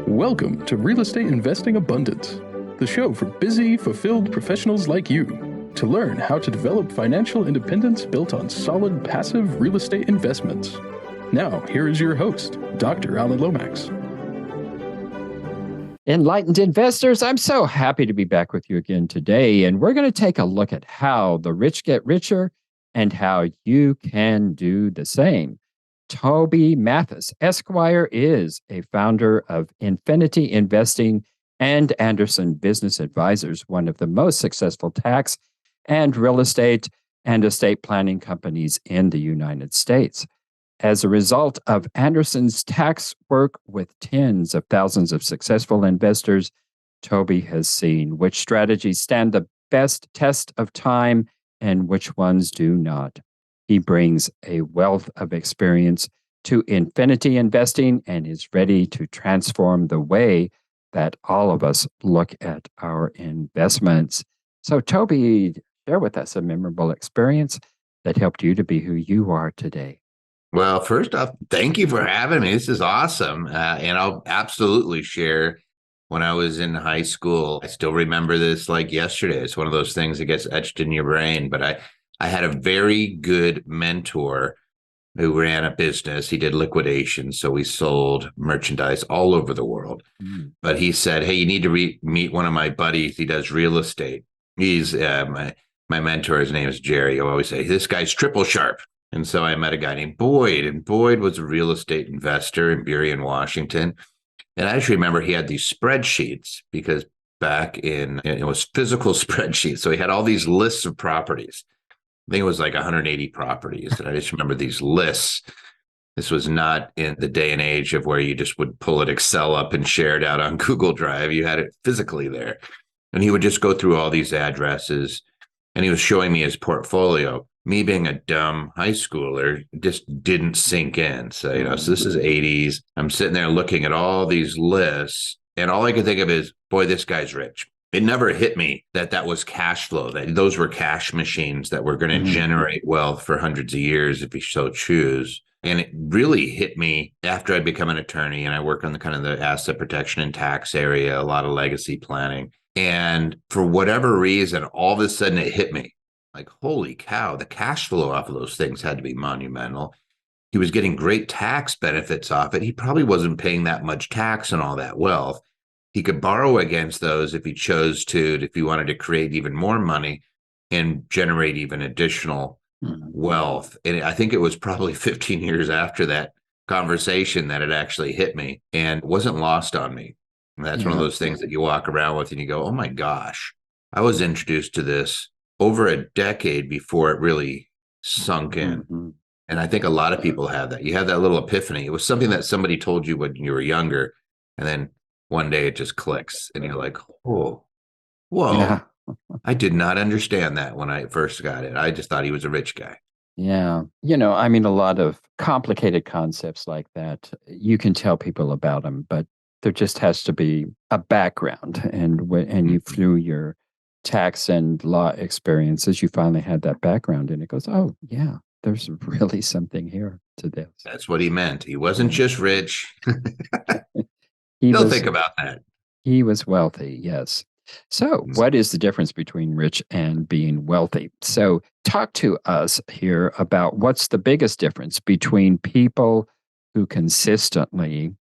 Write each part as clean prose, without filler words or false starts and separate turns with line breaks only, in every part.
Welcome to Real Estate Investing Abundance, the show for busy, fulfilled professionals like you to learn how to develop financial independence built on solid, passive real estate investments. Now, here is your host, Dr. Alan Lomax.
Enlightened investors, I'm so happy to be back with you again today, and we're going to take a look at how the rich get richer and how you can do the same. Toby Mathis, Esquire, is a founder of afwiąuent Investing and Anderson Business Advisors, one of the most successful tax and real estate and estate planning companies in the United States. As a result of Anderson's tax work with tens of thousands of successful investors, Toby has seen which strategies stand the best test of time and which ones do not. He brings a wealth of experience to afwiąuent Investing and is ready to transform the way that all of us look at our investments. So, Toby, share with us a memorable experience that helped you to be who you are today.
Well, first off, thank you for having me. This is awesome. And I'll absolutely share when I was in high school. I still remember this like yesterday. It's one of those things that gets etched in your brain. But I had a very good mentor who ran a business. He did liquidation. So we sold merchandise all over the world. But he said, hey, you need to meet one of my buddies. He does real estate. He's my mentor. His name is Jerry. I always say, this guy's triple sharp. And so I met a guy named Boyd, and Boyd was a real estate investor in Burien, Washington. And I actually remember he had these spreadsheets because back in, it was physical spreadsheets. So he had all these lists of properties. I think it was like 180 properties. And I just remember these lists. This was not in the day and age of where you just would pull an Excel up and share it out on Google Drive. You had it physically there. And he would just go through all these addresses, and he was showing me his portfolio. Me being a dumb high schooler just didn't sink in. So, so this is 80s. I'm sitting there looking at all these lists, and all I could think of is, boy, this guy's rich. It never hit me that was cash flow, that those were cash machines that were going to generate wealth for hundreds of years if you so choose. And it really hit me after I'd become an attorney, and I work on the kind of the asset protection and tax area, a lot of legacy planning. And for whatever reason, all of a sudden it hit me. Like, holy cow, the cash flow off of those things had to be monumental. He was getting great tax benefits off it. He probably wasn't paying that much tax on all that wealth. He could borrow against those if he chose to, if he wanted to create even more money and generate even additional wealth. And I think it was probably 15 years after that conversation that it actually hit me and wasn't lost on me. And that's one of those things that you walk around with and you go, oh my gosh, I was introduced to this over a decade before it really sunk in. And I think a lot of people have that. You have that little epiphany. It was something that somebody told you when you were younger, and then one day it just clicks and you're like, oh, whoa. Yeah. I did not understand that when I first got it. I just thought he was a rich guy.
Yeah. A lot of complicated concepts like that, you can tell people about them, but there just has to be a background. And you through your tax and law experiences, you finally had that background, and it goes, oh yeah, there's really something here to this.
That's what he meant. He wasn't just rich. Still think about that.
He was wealthy, yes. So what is the difference between rich and being wealthy? So talk to us here about what's the biggest difference between people who consistently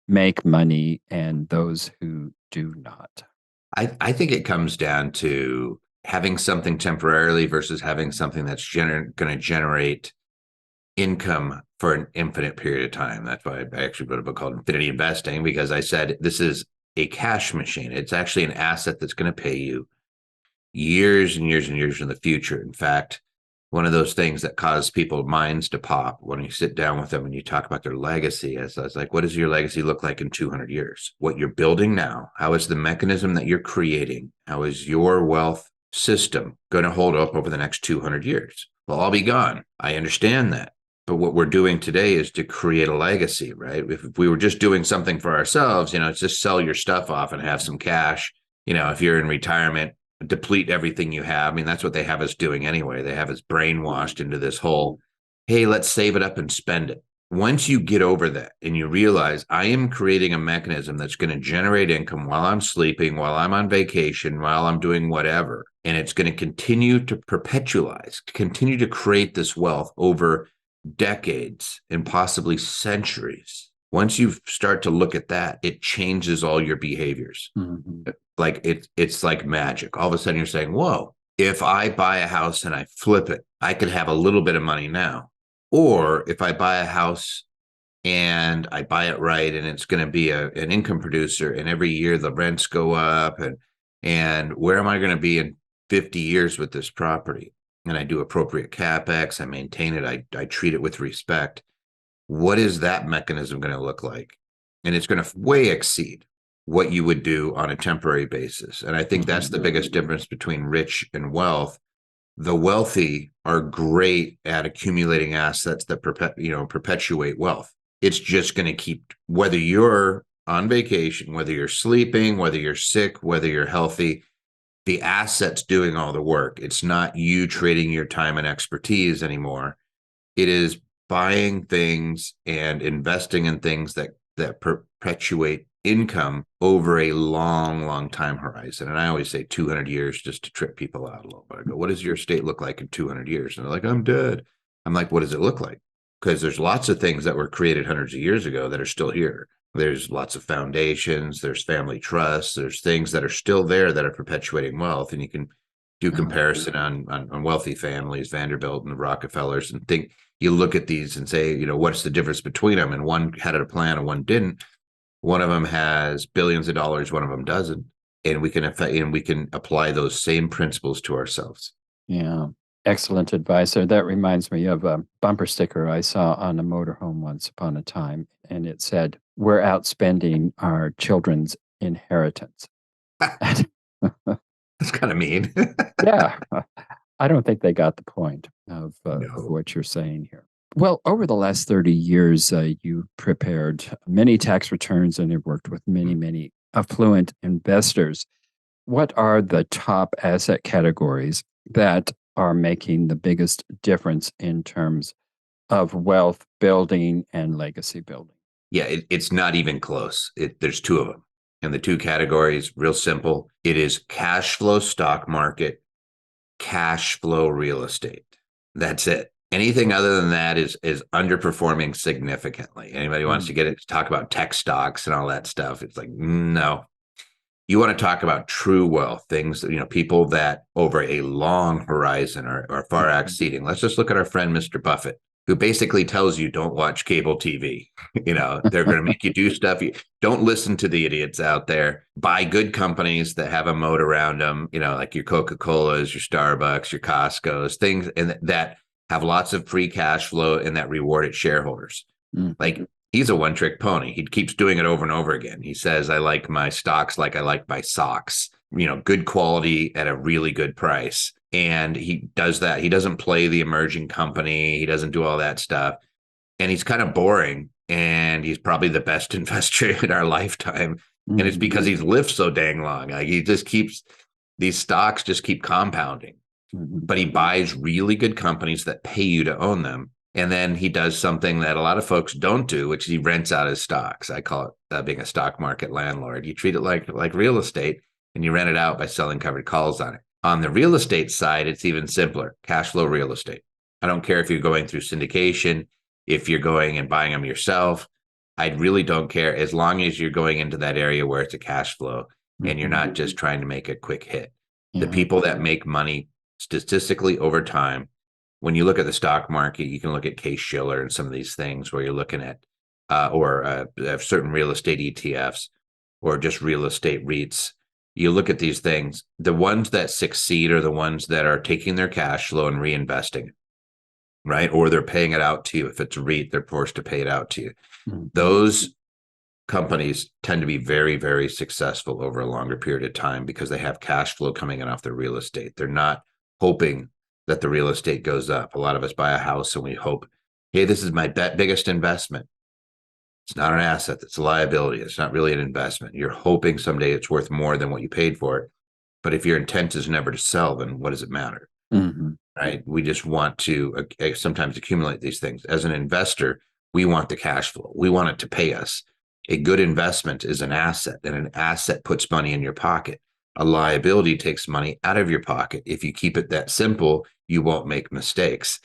make money and those who do not.
I think it comes down to having something temporarily versus having something that's going to generate income for an infinite period of time. That's why I actually wrote a book called afwiąuent Investing, because I said this is a cash machine. It's actually an asset that's going to pay you years and years and years in the future. In fact, one of those things that cause people's minds to pop when you sit down with them and you talk about their legacy is like, what does your legacy look like in 200 years? What you're building now? How is the mechanism that you're creating? How is your wealth system going to hold up over the next 200 years? Well, I'll be gone. I understand that. But what we're doing today is to create a legacy, right? If we were just doing something for ourselves, it's just sell your stuff off and have some cash. If you're in retirement, deplete everything you have. I mean, that's what they have us doing anyway. They have us brainwashed into this whole, hey, let's save it up and spend it. Once you get over that and you realize I am creating a mechanism that's going to generate income while I'm sleeping, while I'm on vacation, while I'm doing whatever, and it's going to continue to perpetualize, continue to create this wealth over decades and possibly centuries. Once you start to look at that, it changes all your behaviors. Mm-hmm. Like it's like magic. All of a sudden you're saying, whoa, if I buy a house and I flip it, I could have a little bit of money now. Or if I buy a house and I buy it right and it's going to be an income producer, and every year the rents go up, and where am I going to be in 50 years with this property? And I do appropriate CapEx, I maintain it, I treat it with respect. What is that mechanism going to look like? And it's going to way exceed what you would do on a temporary basis. And I think that's the biggest difference between rich and wealth. The wealthy are great at accumulating assets that perpetuate wealth. It's just going to keep, whether you're on vacation, whether you're sleeping, whether you're sick, whether you're healthy, the asset's doing all the work. It's not you trading your time and expertise anymore. It is buying things and investing in things that perpetuate income over a long time horizon. And I always say 200 years just to trip people out a little bit. I go, what does your estate look like in 200 years? And they're like, I'm dead. I'm like, what does it look like? Because there's lots of things that were created hundreds of years ago that are still here. There's lots of foundations, there's family trusts, there's things that are still there that are perpetuating wealth. And you can do comparison on wealthy families, Vanderbilt and the Rockefellers, and think, you look at these and say, what's the difference between them? And one had a plan and one didn't. One of them has billions of dollars, one of them doesn't. And we can apply those same principles to ourselves.
Yeah. Excellent advice there. That reminds me of a bumper sticker I saw on a motorhome once upon a time. And it said, we're outspending our children's inheritance.
That's kind of mean.
Yeah. I don't think they got the point of what you're saying here. Well, over the last 30 years, you prepared many tax returns and have worked with many affluent investors. What are the top asset categories that are making the biggest difference in terms of wealth building and legacy building?
Yeah, it's not even close. There's two of them. And the two categories, real simple. It is cash flow stock market, cash flow real estate. That's it. Anything other than that is underperforming significantly. Anybody wants to talk about tech stocks and all that stuff, it's like, no. You want to talk about true wealth, things that, people that over a long horizon are far exceeding. Let's just look at our friend, Mr. Buffett, who basically tells you don't watch cable TV. They're going to make you do stuff. Don't listen to the idiots out there. Buy good companies that have a moat around them, like your Coca-Colas, your Starbucks, your Costco's, things and that have lots of free cash flow and that reward its shareholders. Like, he's a one-trick pony. He keeps doing it over and over again. He says, I like my stocks like I like my socks, good quality at a really good price. And he does that. He doesn't play the emerging company. He doesn't do all that stuff. And he's kind of boring. And he's probably the best investor in our lifetime. And it's because he's lived so dang long. Like, these stocks just keep compounding. But he buys really good companies that pay you to own them. And then he does something that a lot of folks don't do, which is he rents out his stocks. I call it being a stock market landlord. You treat it like real estate, and you rent it out by selling covered calls on it. On the real estate side, it's even simpler. Cash flow real estate. I don't care if you're going through syndication, if you're going and buying them yourself. I really don't care, as long as you're going into that area where it's a cash flow and you're not just trying to make a quick hit. The people that make money statistically over time, when you look at the stock market, you can look at Case-Shiller and some of these things where you're looking at certain real estate ETFs or just real estate REITs. You look at these things, the ones that succeed are the ones that are taking their cash flow and reinvesting, right? Or they're paying it out to you. If it's a REIT, they're forced to pay it out to you. Those companies tend to be very, very successful over a longer period of time because they have cash flow coming in off their real estate. They're not hoping that the real estate goes up. A lot of us buy a house and we hope, hey, this is my biggest investment. It's not an asset. It's a liability. It's not really an investment. You're hoping someday it's worth more than what you paid for it. But if your intent is never to sell, then what does it matter? Right? We just want to sometimes accumulate these things. As an investor, We want the cash flow. We want it to pay us. A good investment is an asset, and an asset puts money in your pocket. A liability takes money out of your pocket. If you keep it that simple, you won't make mistakes.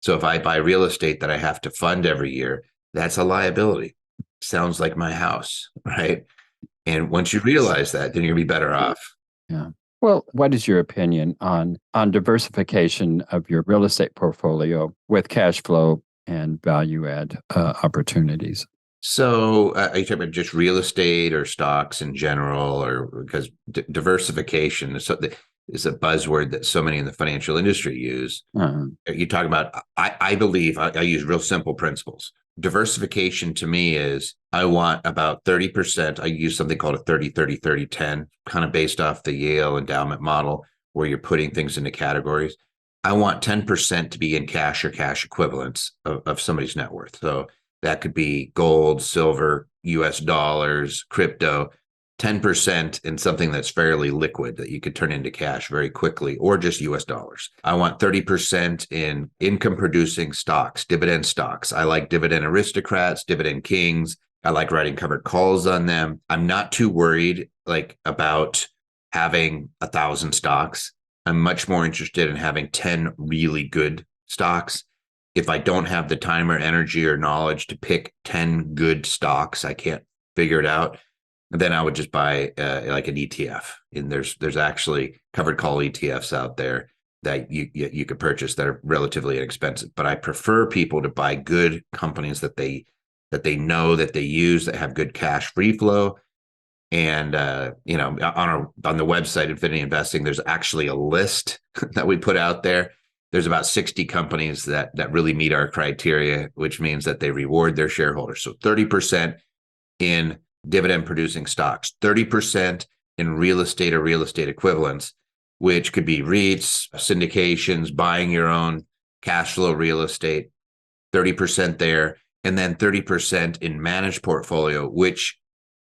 So if I buy real estate that I have to fund every year, that's a liability. Sounds like my house, right? And once you realize that, then you'll be better off.
Yeah. Well, what is your opinion on diversification of your real estate portfolio with cash flow and value add opportunities?
So are you talking about just real estate or stocks in general, or because diversification is a buzzword that so many in the financial industry use? You talk about, I believe I use real simple principles. Diversification to me is I want about 30%. I use something called a 30-30-30-10, kind of based off the Yale endowment model, where you're putting things into categories. I want 10% to be in cash or cash equivalents of somebody's net worth. So that could be gold, silver, US dollars, crypto. 10% in something that's fairly liquid that you could turn into cash very quickly, or just US dollars. I want 30% in income producing stocks, dividend stocks. I like dividend aristocrats, dividend kings. I like writing covered calls on them. I'm not too worried about having 1,000 stocks. I'm much more interested in having 10 really good stocks. If I don't have the time or energy or knowledge to pick 10 good stocks, I can't figure it out, then I would just buy like an ETF. And there's actually covered call ETFs out there that you could purchase that are relatively inexpensive. But I prefer people to buy good companies that they know, that they use, that have good cash free flow. And on the website Infinity Investing, there's actually a list that we put out there. There's about 60 companies that really meet our criteria, which means that they reward their shareholders. So 30% in dividend producing stocks, 30% in real estate or real estate equivalents, which could be REITs, syndications, buying your own cash flow real estate, 30% there, and then 30% in managed portfolio, which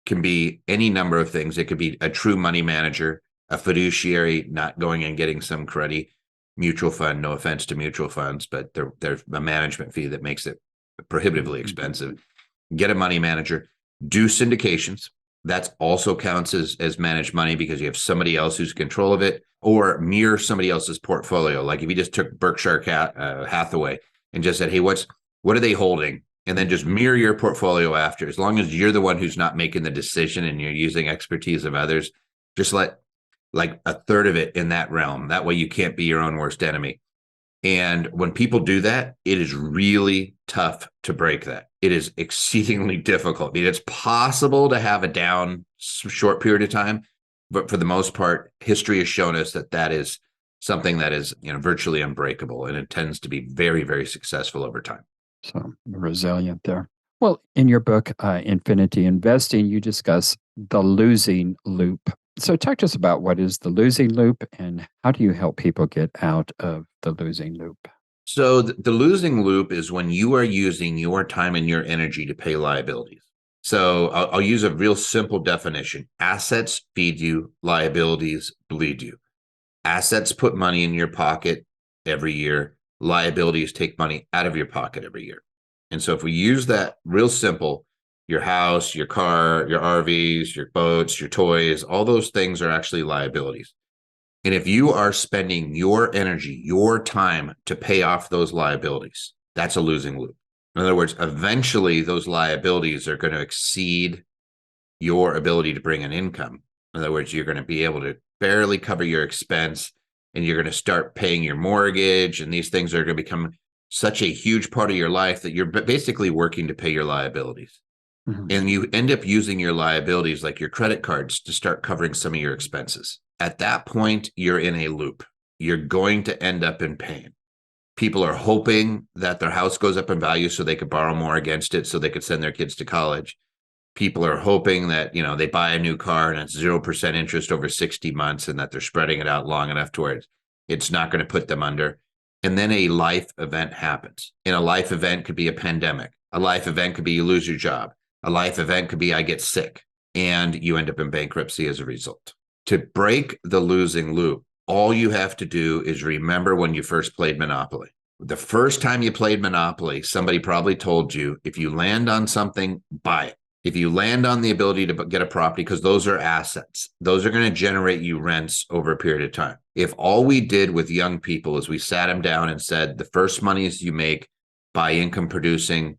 can be any number of things. It could be a true money manager, a fiduciary, not going and getting some cruddy mutual fund. No offense to mutual funds, but there's a management fee that makes it prohibitively expensive. Get a money manager, do syndications. That also counts as managed money because you have somebody else who's in control of it, or mirror somebody else's portfolio. Like if you just took Berkshire Hathaway and just said, hey, what are they holding? And then just mirror your portfolio after. As long as you're the one who's not making the decision and you're using expertise of others, just let like a third of it in that realm. That way you can't be your own worst enemy. And when people do that, it is really tough to break that. It is exceedingly difficult. I mean, it's possible to have a down short period of time, but for the most part, history has shown us that is something that is virtually unbreakable, and it tends to be very, very successful over time.
So resilient there. Well, in your book, Infinity Investing, you discuss the losing loop. So talk to us about what is the losing loop and how do you help people get out of the losing loop?
So the losing loop is when you are using your time and your energy to pay liabilities. So I'll use a real simple definition. Assets feed you, liabilities bleed you. Assets put money in your pocket every year. Liabilities take money out of your pocket every year. And so if we use that real simple, your house, your car, your RVs, your boats, your toys, all those things are actually liabilities. And if you are spending your energy, your time to pay off those liabilities, that's a losing loop. In other words, eventually those liabilities are going to exceed your ability to bring in income. In other words, you're going to be able to barely cover your expense, and you're going to start paying your mortgage, and these things are going to become such a huge part of your life that you're basically working to pay your liabilities. Mm-hmm. And you end up using your liabilities like your credit cards to start covering some of your expenses. At that point, you're in a loop. You're going to end up in pain. People are hoping that their house goes up in value so they could borrow more against it so they could send their kids to college. People are hoping that, they buy a new car and it's 0% interest over 60 months and that they're spreading it out long enough to where it's not going to put them under. And then a life event happens. And a life event could be a pandemic. A life event could be you lose your job. A life event could be I get sick and you end up in bankruptcy as a result. To break the losing loop, all you have to do is remember when you first played Monopoly. The first time you played Monopoly, somebody probably told you, if you land on something, buy it. If you land on the ability to get a property, because those are assets, those are going to generate you rents over a period of time. If all we did with young people is we sat them down and said, the first monies you make, buy income producing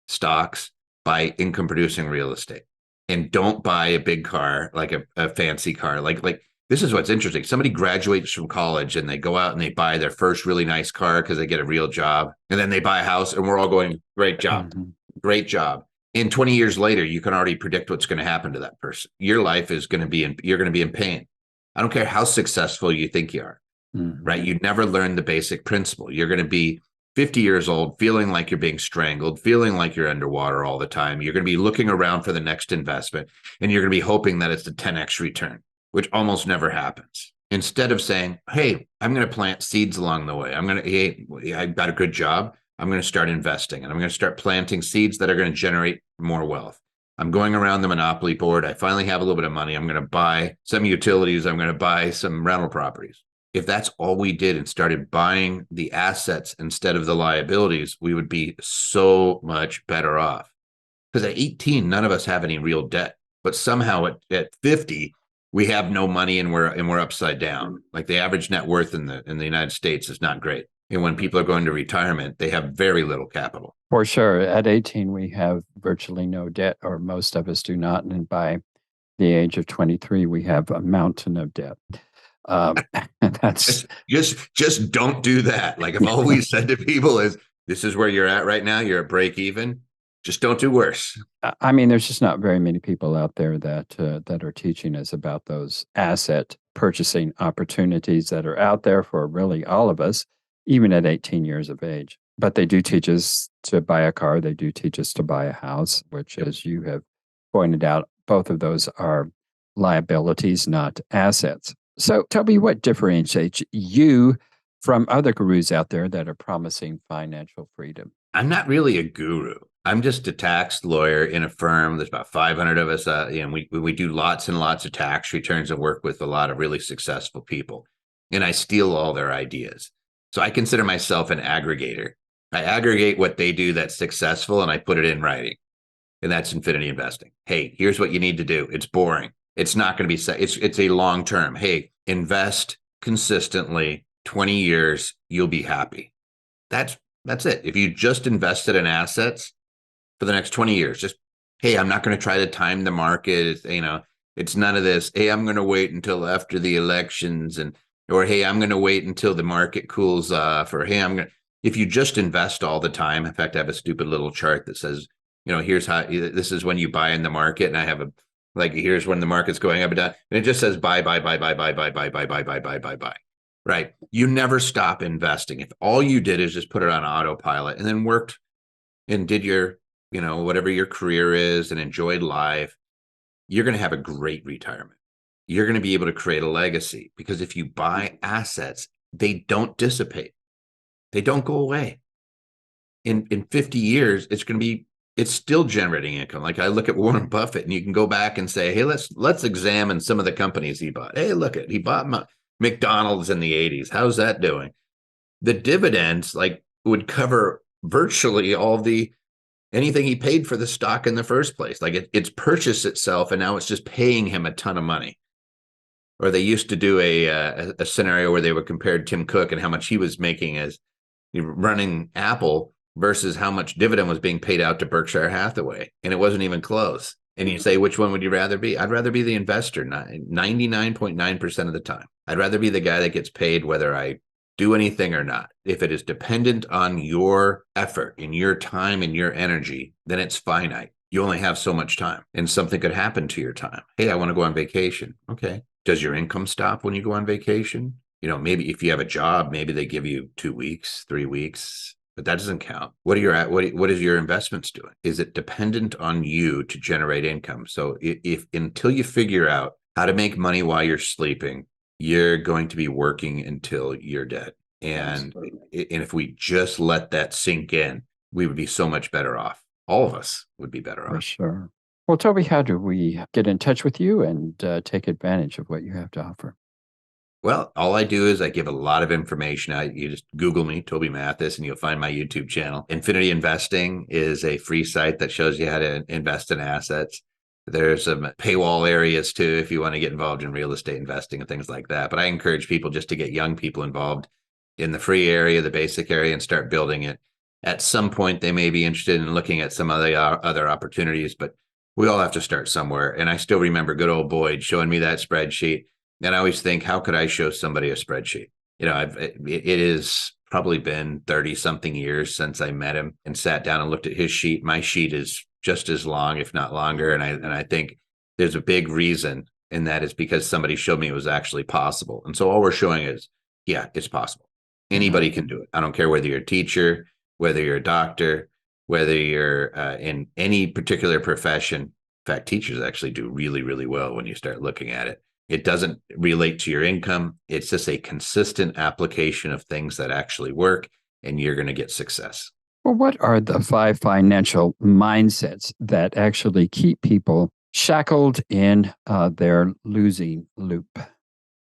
stocks, buy income producing real estate, and don't buy a big car, like a fancy car. Like this is what's interesting. Somebody graduates from college and they go out and they buy their first really nice car because they get a real job. And then they buy a house and we're all going, great job, great job. And 20 years later, you can already predict what's going to happen to that person. Your life is going to be you're going to be in pain. I don't care how successful you think you are, right? You never learn the basic principle. You're going to be 50 years old, feeling like you're being strangled, feeling like you're underwater all the time. You're going to be looking around for the next investment, and you're going to be hoping that it's the 10x return, which almost never happens. Instead of saying, hey, I'm going to plant seeds along the way. Hey, I've got a good job. I'm going to start investing, and I'm going to start planting seeds that are going to generate more wealth. I'm going around the Monopoly board. I finally have a little bit of money. I'm going to buy some utilities. I'm going to buy some rental properties. If that's all we did and started buying the assets instead of the liabilities, we would be so much better off. Because at 18, none of us have any real debt, but somehow at 50, we have no money and we're upside down. Like the average net worth in the United States is not great. And when people are going to retirement, they have very little capital.
For sure. At 18, we have virtually no debt, or most of us do not. And by the age of 23, we have a mountain of debt. That's
just don't do that. Like I've always said to people is, this is where you're at right now. You're at break even. Just don't do worse.
I mean, there's just not very many people out there that are teaching us about those asset purchasing opportunities that are out there for really all of us, even at 18 years of age. But they do teach us to buy a car. They do teach us to buy a house, which, as you have pointed out, both of those are liabilities, not assets. So, Toby, what differentiates you from other gurus out there that are promising financial freedom?
I'm not really a guru. I'm just a tax lawyer in a firm. There's about 500 of us. We do lots and lots of tax returns and work with a lot of really successful people. And I steal all their ideas. So I consider myself an aggregator. I aggregate what they do that's successful and I put it in writing. And that's infinity investing. Hey, here's what you need to do. It's boring. It's not going to be, it's a long term. Hey, invest consistently 20 years, you'll be happy. That's it. If you just invested in assets for the next 20 years, just, hey, I'm not going to try to time the market. It's none of this. Hey, I'm going to wait until after the elections or, hey, I'm going to wait until the market cools off, or, hey, if you just invest all the time. In fact, I have a stupid little chart that says, here's how, this is when you buy in the market. And I have here's when the market's going up and down. And it just says buy. Right. You never stop investing. If all you did is just put it on autopilot and then worked and did your, whatever your career is and enjoyed life, you're going to have a great retirement. You're going to be able to create a legacy, because if you buy assets, they don't dissipate. They don't go away. In 50 years, it's still generating income. Like I look at Warren Buffett, and you can go back and say, hey, let's examine some of the companies he bought. Hey, he bought McDonald's in the 80s. How's that doing? The dividends would cover virtually anything he paid for the stock in the first place. It's purchased itself, and now it's just paying him a ton of money. Or they used to do a scenario where they would compare Tim Cook and how much he was making as running Apple versus how much dividend was being paid out to Berkshire Hathaway. And it wasn't even close. And you say, which one would you rather be? I'd rather be the investor 99.9% of the time. I'd rather be the guy that gets paid whether I do anything or not. If it is dependent on your effort and your time and your energy, then it's finite. You only have so much time, and something could happen to your time. Hey, I want to go on vacation. Okay. Does your income stop when you go on vacation? Maybe if you have a job, maybe they give you 2 weeks, 3 weeks, but that doesn't count. What is your investments doing? Is it dependent on you to generate income? So if until you figure out how to make money while you're sleeping, you're going to be working until you're dead. And if we just let that sink in, we would be so much better off. All of us would be better off.
For sure. Well, Toby, how do we get in touch with you and take advantage of what you have to offer?
Well, all I do is I give a lot of information. You just Google me, Toby Mathis, and you'll find my YouTube channel. Infinity Investing is a free site that shows you how to invest in assets. There's some paywall areas too if you want to get involved in real estate investing and things like that. But I encourage people just to get young people involved in the free area, the basic area, and start building it. At some point, they may be interested in looking at some other opportunities, but we all have to start somewhere. And I still remember good old Boyd showing me that spreadsheet. And I always think, how could I show somebody a spreadsheet? It has probably been 30 something years since I met him and sat down and looked at his sheet. My sheet is just as long, if not longer. And I think there's a big reason, and that is because somebody showed me it was actually possible. And so all we're showing is, yeah, it's possible. Anybody can do it. I don't care whether you're a teacher, whether you're a doctor, whether you're in any particular profession. In fact, teachers actually do really, really well when you start looking at it. It doesn't relate to your income. It's just a consistent application of things that actually work, and you're going to get success.
Well, what are the 5 financial mindsets that actually keep people shackled in their losing loop?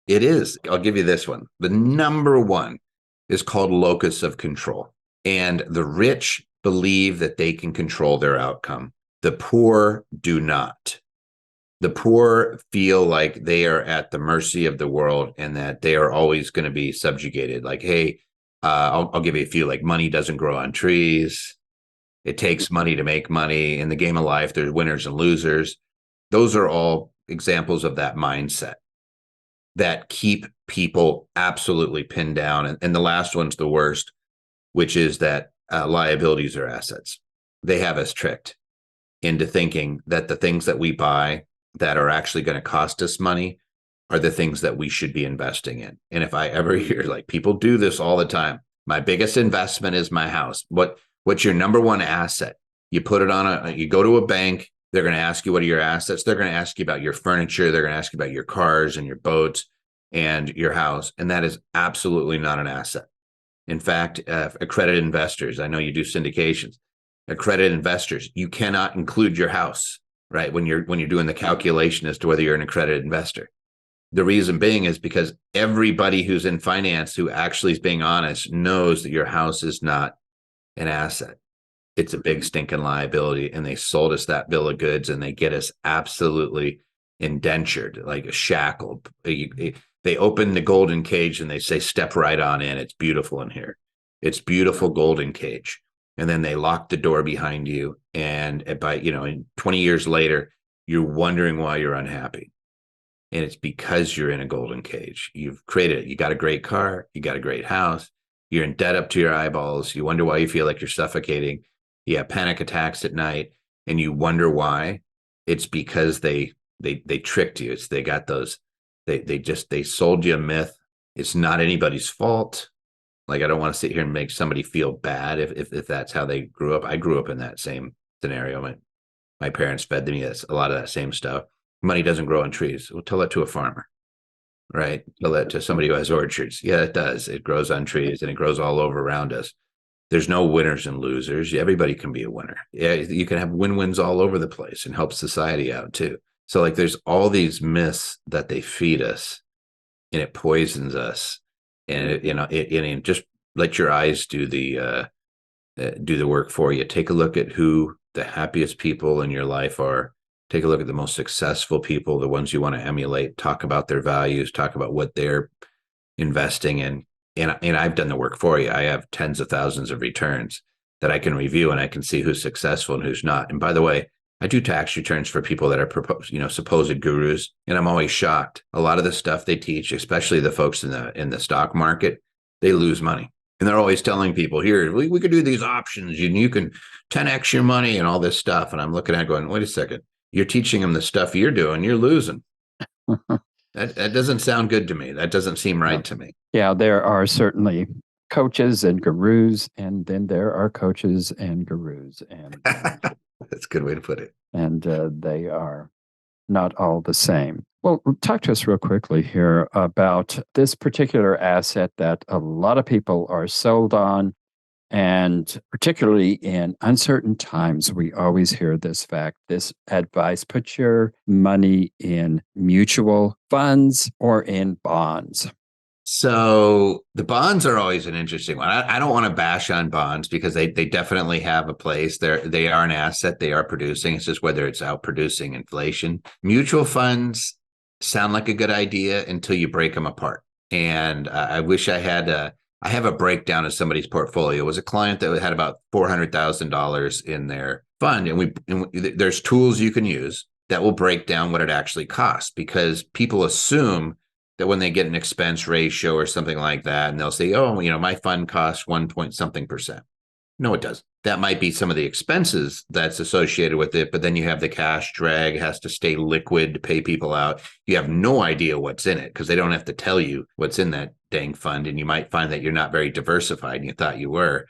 It is. I'll give you this one. The number one is called locus of control. And the rich believe that they can control their outcome. The poor do not. The poor feel like they are at the mercy of the world and that they are always going to be subjugated. Like, hey, I'll give you a few, like money doesn't grow on trees. It takes money to make money. In the game of life, there's winners and losers. Those are all examples of that mindset that keep people absolutely pinned down. And the last one's the worst, which is that liabilities are assets. They have us tricked into thinking that the things that we buy that are actually going to cost us money are the things that we should be investing in. And if I ever hear, like, people do this all the time, my biggest investment is my house. What's your number one asset? You put it on you go to a bank, they're going to ask you, what are your assets? They're going to ask you about your furniture. They're going to ask you about your cars and your boats and your house. And that is absolutely not an asset. In fact, accredited investors, I know you do syndications, accredited investors, you cannot include your house, right? When you're doing the calculation as to whether you're an accredited investor. The reason being is because everybody who's in finance who actually is being honest knows that your house is not an asset. It's a big stinking liability. And they sold us that bill of goods and they get us absolutely indentured, like shackled. They open the golden cage and they say, step right on in. It's beautiful in here. It's beautiful golden cage. And then they lock the door behind you. And in 20 years later, you're wondering why you're unhappy. And it's because you're in a golden cage. You've created it. You got a great car. You got a great house. You're in debt up to your eyeballs. You wonder why you feel like you're suffocating. You have panic attacks at night. And you wonder why. It's because they tricked you. They got those. They sold you a myth. It's not anybody's fault. Like, I don't want to sit here and make somebody feel bad if that's how they grew up. I grew up in that same scenario. My parents fed me a lot of that same stuff. Money doesn't grow on trees. Well, tell that to a farmer, right? Tell that to somebody who has orchards. Yeah, it does. It grows on trees and it grows all over around us. There's no winners and losers. Everybody can be a winner. Yeah, you can have win-wins all over the place and help society out too. So, like, there's all these myths that they feed us, and it poisons us. And it just let your eyes do the work for you. Take a look at who the happiest people in your life are. Take a look at the most successful people, the ones you want to emulate. Talk about their values. Talk about what they're investing in. And I've done the work for you. I have tens of thousands of returns that I can review, and I can see who's successful and who's not. And by the way, I do tax returns for people that are supposed gurus, and I'm always shocked. A lot of the stuff they teach, especially the folks in the stock market, they lose money. And they're always telling people, here, we could do these options, and you can 10x your money and all this stuff. And I'm looking at it going, wait a second, you're teaching them the stuff you're doing, you're losing. That doesn't sound good to me. That doesn't seem right to me.
Yeah, there are certainly coaches and gurus, and then there are coaches and gurus. And
that's a good way to put it.
And they are not all the same. Well, talk to us real quickly here about this particular asset that a lot of people are sold on. And particularly in uncertain times, we always hear this advice: put your money in mutual funds or in bonds.
So the bonds are always an interesting one. I don't want to bash on bonds because they definitely have a place. They are an asset. They are producing. It's just whether it's outproducing inflation. Mutual funds sound like a good idea until you break them apart. And I wish I had I have a breakdown of somebody's portfolio. It was a client that had about $400,000 in their fund, and there's tools you can use that will break down what it actually costs, because people assume that when they get an expense ratio or something like that, and they'll say, oh, my fund costs 1 point something percent. No, it doesn't. That might be some of the expenses that's associated with it, but then you have the cash drag, has to stay liquid to pay people out. You have no idea what's in it because they don't have to tell you what's in that dang fund. And you might find that you're not very diversified and you thought you were.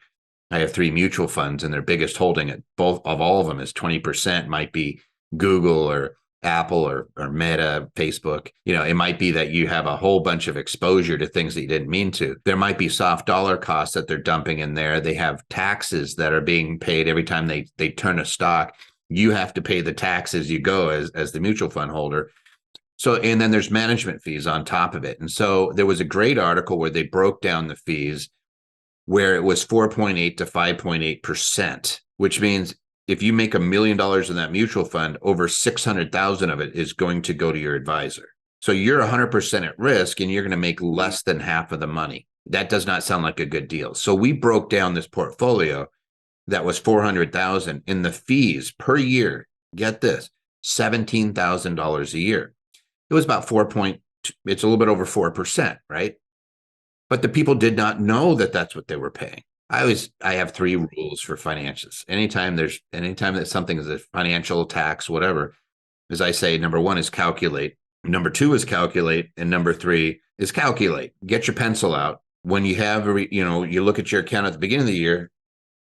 I have 3 mutual funds, and their biggest holding at both of all of them is 20%, might be Google or Apple or Meta, Facebook. It might be that you have a whole bunch of exposure to things that you didn't mean to. There might be soft dollar costs that they're dumping in there. They have taxes that are being paid every time they turn a stock. You have to pay the tax as you go as the mutual fund holder. So, and then there's management fees on top of it. And so there was a great article where they broke down the fees, where it was 4.8 to 5.8%, which means if you make $1 million in that mutual fund, over 600,000 of it is going to go to your advisor. So you're 100% at risk, and you're going to make less than half of the money. That does not sound like a good deal. So we broke down this portfolio that was 400,000 in the fees per year. Get this, $17,000 a year. It was about it's a little bit over 4%, right? But the people did not know that that's what they were paying. I have 3 rules for financials. Anytime that something is a financial tax, whatever, as I say, number 1 is calculate. Number 2 is calculate. And number 3 is calculate. Get your pencil out. When you have, you look at your account at the beginning of the year,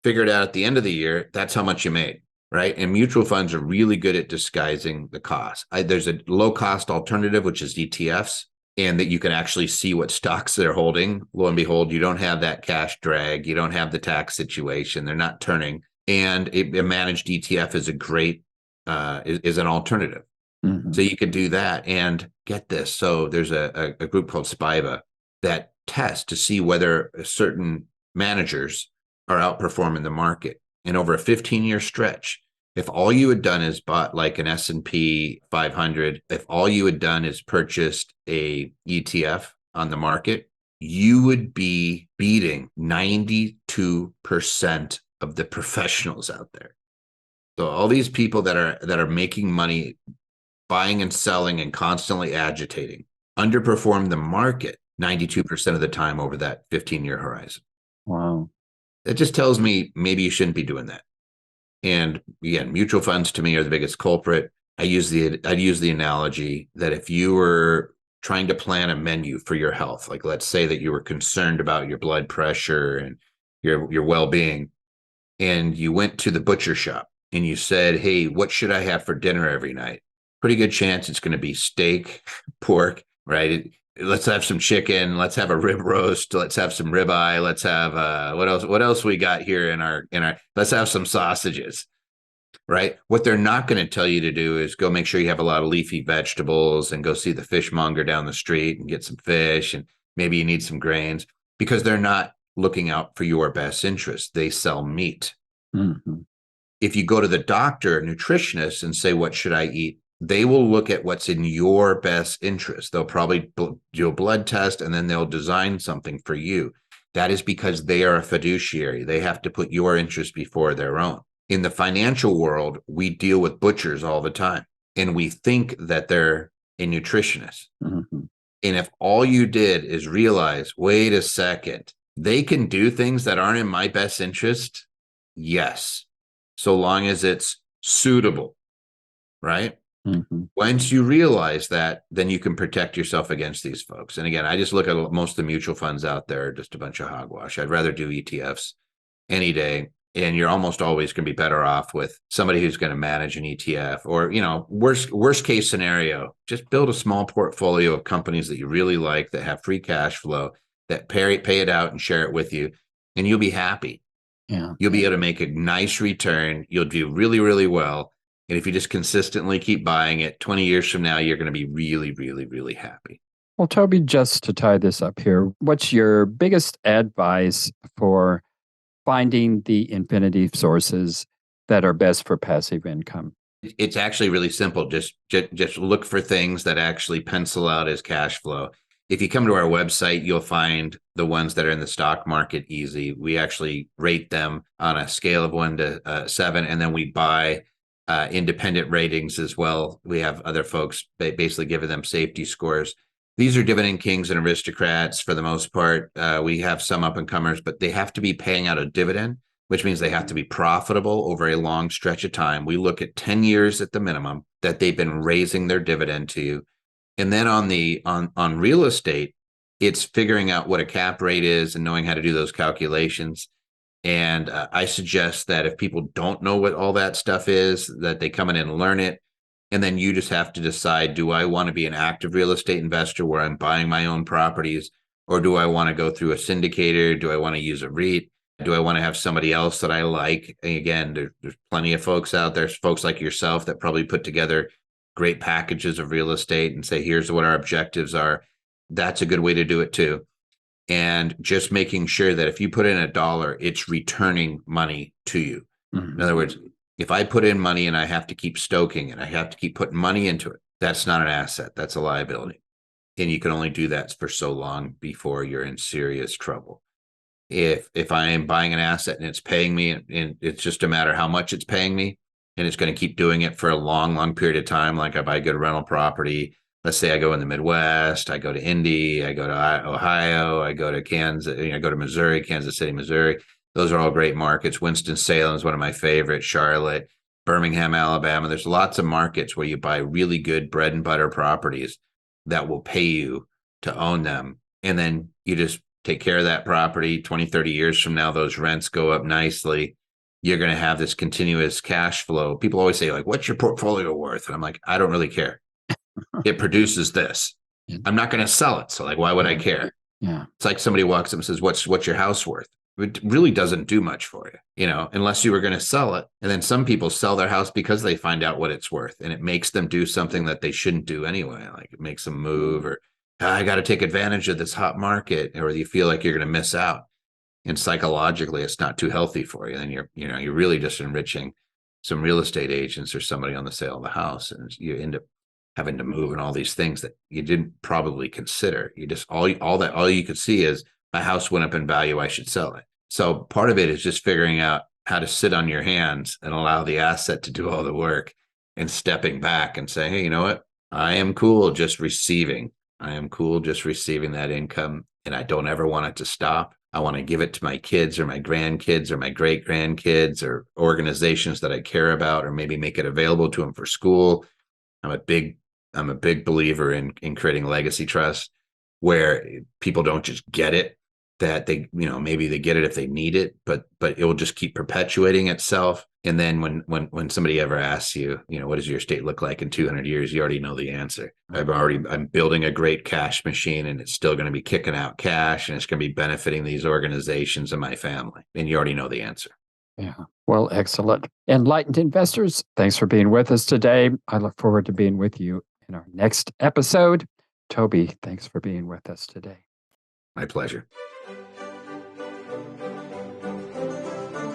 figure it out at the end of the year. That's how much you made, right? And mutual funds are really good at disguising the cost. There's a low cost alternative, which is ETFs. And that you can actually see what stocks they're holding. Lo and behold, you don't have that cash drag. You don't have the tax situation. They're not turning. And a managed ETF is a great, is an alternative. Mm-hmm. So you could do that. And get this. So there's a group called SPIVA that tests to see whether certain managers are outperforming the market. And over a 15-year stretch, if all you had done is bought like an S&P 500, if all you had done is purchased a ETF on the market, you would be beating 92% of the professionals out there. So all these people that are making money, buying and selling and constantly agitating, underperform the market 92% of the time over that 15-year horizon.
Wow.
That just tells me maybe you shouldn't be doing that. And again, mutual funds to me are the biggest culprit. I'd use the analogy that if you were trying to plan a menu for your health, like let's say that you were concerned about your blood pressure and your well-being, and you went to the butcher shop and you said, hey, what should I have for dinner every night? Pretty good chance it's going to be steak, pork, right? Let's have some chicken. Let's have a rib roast. Let's have some ribeye. Let's have what else we got here in our let's have some sausages, right? What they're not going to tell you to do is go make sure you have a lot of leafy vegetables and go see the fishmonger down the street and get some fish, and maybe you need some grains, because they're not looking out for your best interest. They sell meat. Mm-hmm. If you go to the doctor, nutritionist, and say, what should I eat? They will look at what's in your best interest. They'll probably do a blood test, and then they'll design something for you. That is because they are a fiduciary. They have to put your interest before their own. In the financial world, we deal with butchers all the time, and we think that they're a nutritionist. Mm-hmm. And if all you did is realize, wait a second, they can do things that aren't in my best interest. Yes. So long as it's suitable, right? Mm-hmm. Once you realize that, then you can protect yourself against these folks. And again, I just look at most of the mutual funds out there are just a bunch of hogwash. I'd rather do ETFs any day. And you're almost always going to be better off with somebody who's going to manage an ETF, or, worst case scenario, just build a small portfolio of companies that you really like, that have free cash flow, that pay it out and share it with you, and you'll be happy. Yeah. You'll be able to make a nice return. You'll do really, really well. And if you just consistently keep buying it, 20 years from now, you're going to be really, really, really happy.
Well, Toby, just to tie this up here, what's your biggest advice for finding the infinity sources that are best for passive income?
It's actually really simple. Just look for things that actually pencil out as cash flow. If you come to our website, you'll find the ones that are in the stock market easy. We actually rate them on a scale of 1 to 7, and then we buy independent ratings as well. We have other folks basically giving them safety scores. These are dividend kings and aristocrats for the most part. We have some up and comers, but they have to be paying out a dividend, which means they have to be profitable over a long stretch of time. We look at 10 years at the minimum that they've been raising their dividend to you. And then on real estate, it's figuring out what a cap rate is and knowing how to do those calculations. And I suggest that if people don't know what all that stuff is, that they come in and learn it. And then you just have to decide, do I want to be an active real estate investor where I'm buying my own properties? Or do I want to go through a syndicator? Do I want to use a REIT? Do I want to have somebody else that I like? And again, there's plenty of folks out there, folks like yourself that probably put together great packages of real estate and say, here's what our objectives are. That's a good way to do it too. And just making sure that if you put in $1, it's returning money to you. Mm-hmm. In other words, if I put in money and I have to keep stoking it, I have to keep putting money into it, that's not an asset. That's a liability. And you can only do that for so long before you're in serious trouble. If I am buying an asset and it's paying me, and it's just a matter how much it's paying me, and it's going to keep doing it for a long period of time, like I buy a good rental property. Let's say I go in the Midwest, I go to Indy, I go to Ohio, I go to Kansas, I go to Missouri, Kansas City, Missouri. Those are all great markets. Winston-Salem is one of my favorites. Charlotte, Birmingham, Alabama. There's lots of markets where you buy really good bread and butter properties that will pay you to own them. And then you just take care of that property. 20, 30 years from now, those rents go up nicely. You're going to have this continuous cash flow. People always say, like, what's your portfolio worth? And I'm like, I don't really care. It produces this. I'm not going to sell it. So like, why would I care?
Yeah.
It's like somebody walks up and says, what's your house worth? It really doesn't do much for you, unless you were going to sell it. And then some people sell their house because they find out what it's worth, and it makes them do something that they shouldn't do anyway. Like it makes them move, or I got to take advantage of this hot market, or you feel like you're going to miss out. And psychologically, it's not too healthy for you. And you're really just enriching some real estate agents or somebody on the sale of the house, and you end up having to move and all these things that you didn't probably consider. You just all you could see is my house went up in value, I should sell it. So part of it is just figuring out how to sit on your hands and allow the asset to do all the work, and stepping back and saying, hey, you know what? I am cool just receiving. I am cool just receiving that income, and I don't ever want it to stop. I want to give it to my kids or my grandkids or my great grandkids or organizations that I care about, or maybe make it available to them for school. I'm a big believer in creating legacy trust, where people don't just get it, that they, maybe they get it if they need it, but it will just keep perpetuating itself. And then when somebody ever asks you, what does your estate look like in 200 years? You already know the answer. I'm building a great cash machine, and it's still going to be kicking out cash, and it's going to be benefiting these organizations and my family. And you already know the answer.
Yeah. Well, excellent. Enlightened investors, thanks for being with us today. I look forward to being with you in our next episode. Toby, thanks for being with us today.
My pleasure.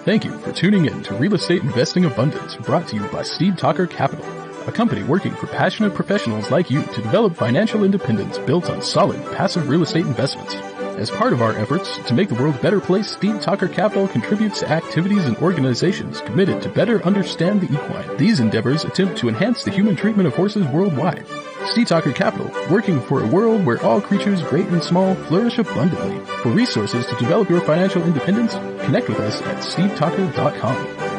Thank you for tuning in to Real Estate Investing Abundance, brought to you by Steve Talker Capital, a company working for passionate professionals like you to develop financial independence built on solid, passive real estate investments. As part of our efforts to make the world a better place, Steve Talker Capital contributes to activities and organizations committed to better understand the equine. These endeavors attempt to enhance the human treatment of horses worldwide. Steve Talker Capital, working for a world where all creatures, great and small, flourish abundantly. For resources to develop your financial independence, connect with us at stevetalker.com.